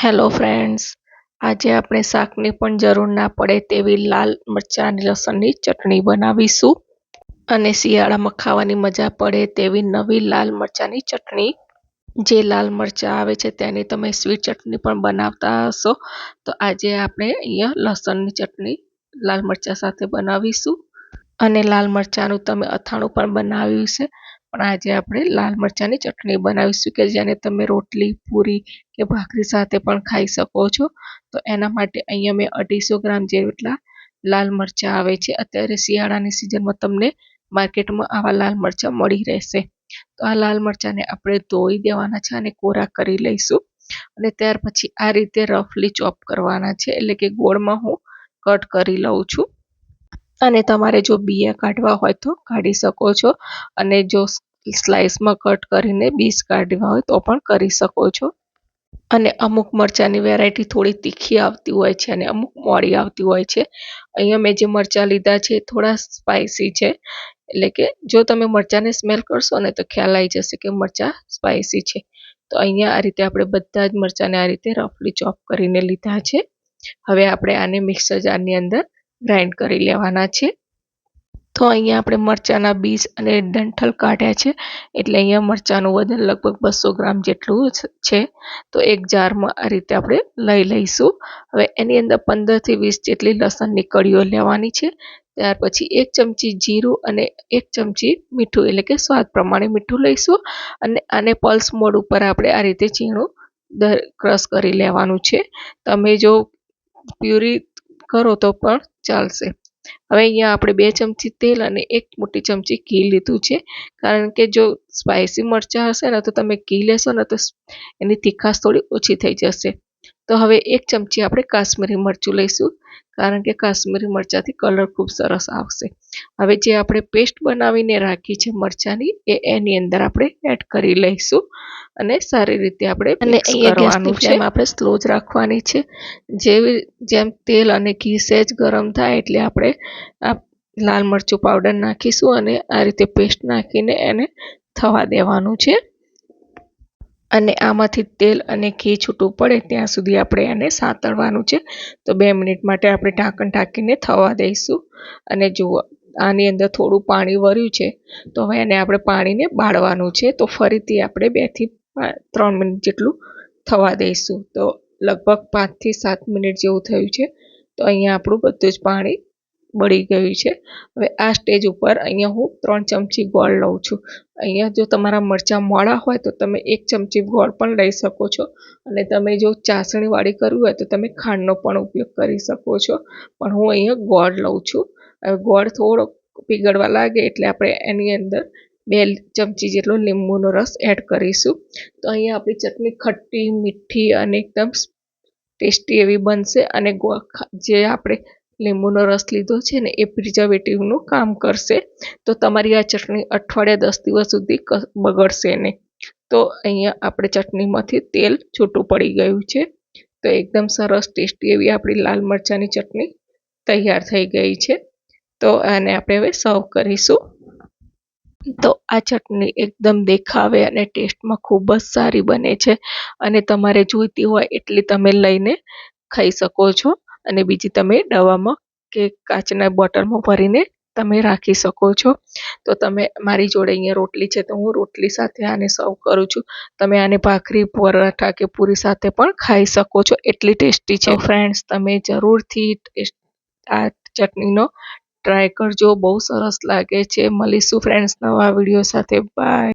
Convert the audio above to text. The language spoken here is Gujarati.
હેલો ફ્રેન્ડ્સ, આજે આપણે શાકની પણ જરૂર ના પડે તેવી લાલ મરચાં અને લસણની ચટણી બનાવીશું અને શિયાળામાં ખાવાની મજા પડે તેવી નવી લાલ મરચાંની ચટણી. જે લાલ મરચાં આવે છે તેની તમે સ્વીટ ચટણી પણ બનાવતા હશો, તો આજે આપણે અહીંયા લસણની ચટણી લાલ મરચાં સાથે બનાવીશું અને લાલ મરચાંનું તમે અથાણું પણ બનાવ્યું છે. પણ આજે આપણે લાલ મરચાંની ચટણી બનાવીશું કે જેને તમે રોટલી, પૂરી કે ભાખરી સાથે પણ ખાઈ શકો છો. તો એના માટે અહીંયા મેં 250 ગ્રામ જેટલા લાલ મરચાં આવે છે. અત્યારે શિયાળાની સિઝનમાં તમને માર્કેટમાં આવા લાલ મરચાં મળી રહેશે. તો આ લાલ મરચાંને આપણે ધોઈ દેવાના છે અને કોરા કરી લઈશું અને ત્યાર પછી આ રીતે રફલી ચોપ કરવાના છે, એટલે કે ગોળમાં હું કટ કરી લઉં છું. અને તમારે જો બિયા કાઢવા હોય તો કાઢી શકો છો અને જો સ્લાઇસમાં કટ કરીને બીજ કાઢવા હોય તો પણ કરી શકો છો. અને અમુક મરચાંની વેરાયટી થોડી તીખી આવતી હોય છે અને અમુક મોડી આવતી હોય છે. અહીંયા મેં જે મરચાં લીધા છે થોડા સ્પાઇસી છે, એટલે કે જો તમે મરચાંને સ્મેલ કરશો ને તો ખ્યાલ આવી જશે કે મરચાં સ્પાઇસી છે. તો અહીંયા આ રીતે આપણે બધા જ મરચાંને આ રીતે રફલી ચોપ કરીને લીધા છે. હવે આપણે આને મિક્સર જારની અંદર ગ્રાઇન્ડ કરી લેવાના છે. તો અહીંયા આપણે મરચાંના બીજ અને ડંઠલ કાઢ્યા છે, એટલે અહીંયા મરચાંનું વજન લગભગ 200 ગ્રામ જેટલું છે. તો એક જારમાં આ રીતે આપણે લઈ લઈશું. હવે એની અંદર 15 થી 20 જેટલી લસણની કળીઓ લેવાની છે. ત્યાર પછી 1 ચમચી જીરું અને 1 ચમચી મીઠું, એટલે કે સ્વાદ પ્રમાણે મીઠું લઈશું અને આને પલ્સ મોડ ઉપર આપણે આ રીતે ઝીણું ક્રશ કરી લેવાનું છે. તમે જો પ્યુરી કરો તો પણ ચાલશે. હવે અહીંયા આપણે 2 ચમચી તેલ અને 1 મોટી ચમચી ઘી લીધું છે, કારણ કે જો સ્પાઇસી મરચાં હશે ને તો તમે ઘી લેશો ને તો એની તીખાશ થોડી ઓછી થઈ જશે. તો હવે 1 ચમચી આપણે કાશ્મીરી મરચું લઈશું, કારણ કે કાશ્મીરી મરચાંથી કલર ખૂબ સરસ આવશે. હવે જે આપણે પેસ્ટ બનાવીને રાખી છે મરચાંની એ એની અંદર આપણે એડ કરી લઈશું અને સારી રીતે આપણે મિક્સ કરવાનું છે. આપણે સ્લો જ રાખવાની છે. જેમ તેલ અને ઘી સહેજ ગરમ થાય એટલે આપણે આ લાલ મરચું પાવડર નાખીશું અને આ રીતે પેસ્ટ નાખીને એને થવા દેવાનું છે. અને આમાંથી તેલ અને ઘી છૂટું પડે ત્યાં સુધી આપણે એને સાતળવાનું છે. તો 2 મિનિટ માટે આપણે ઢાંકણ ઢાંકીને થવા દઈશું. અને જુઓ, આની અંદર થોડું પાણી વર્યું છે, તો હવે એને આપણે પાણીને બાળવાનું છે. તો ફરીથી આપણે 2 થી 3 મિનિટ જેટલું થવા દઈશું. તો લગભગ 5 થી 7 મિનિટ જેવું થયું છે. તો અહીંયા આપણું બધું જ પાણી બળી ગયું છે. હવે આ સ્ટેજ ઉપર અહીંયા હું 3 ચમચી ગોળ લઉં છું. અહીંયા જો તમારા મરચાં મોળા હોય તો તમે 1 ચમચી ગોળ પણ લઈ શકો છો અને તમે જો ચાસણીવાળી કરવી હોય તો તમે ખાંડનો પણ ઉપયોગ કરી શકો છો. પણ હું અહીંયા ગોળ લઉં છું. હવે ગોળ થોડો પીગળવા લાગે એટલે આપણે એની અંદર 2 ચમચી જેટલો લીંબુનો રસ એડ કરીશું. તો અહીંયા આપણી ચટણી ખટ્ટી, મીઠી અને એકદમ ટેસ્ટી એવી બનશે. અને જે આપણે લીંબુનો રસ લીધો છે ને એ પ્રિઝર્વેટિવનું કામ કરશે. તો તમારી આ ચટણી અઠવાડિયા 10 દિવસ સુધી બગડશે નહીં. તો અહીંયા આપણે ચટણીમાંથી તેલ છૂટું પડી ગયું છે. તો એકદમ સરસ ટેસ્ટી એવી આપણી લાલ મરચાંની ચટણી તૈયાર થઈ ગઈ છે. તો આને આપણે હવે સર્વ કરીશું. તો આ ચટણી એકદમ દેખાવે અને ટેસ્ટમાં ખૂબ જ સારી બને છે અને તમારે જોઈતી હોય એટલી તમે લઈને ખાઈ શકો છો અને બીજી તમે ડબ્બામાં કે કાચના બોટલમાં ભરીને તમે રાખી શકો છો. તો તમે મારી જોડે અહીંયા રોટલી છે તો હું રોટલી સાથે આને સર્વ કરું છું. તમે આને ભાખરી, પરાઠા કે પૂરી સાથે પણ ખાઈ શકો છો, એટલી ટેસ્ટી છે. ફ્રેન્ડ્સ, તમે જરૂરથી આ ચટણીનો ટ્રાય કરજો, બહુ સરસ લાગે છે. મળીશું ફ્રેન્ડ્સ નવા વિડીયો સાથે. બાય.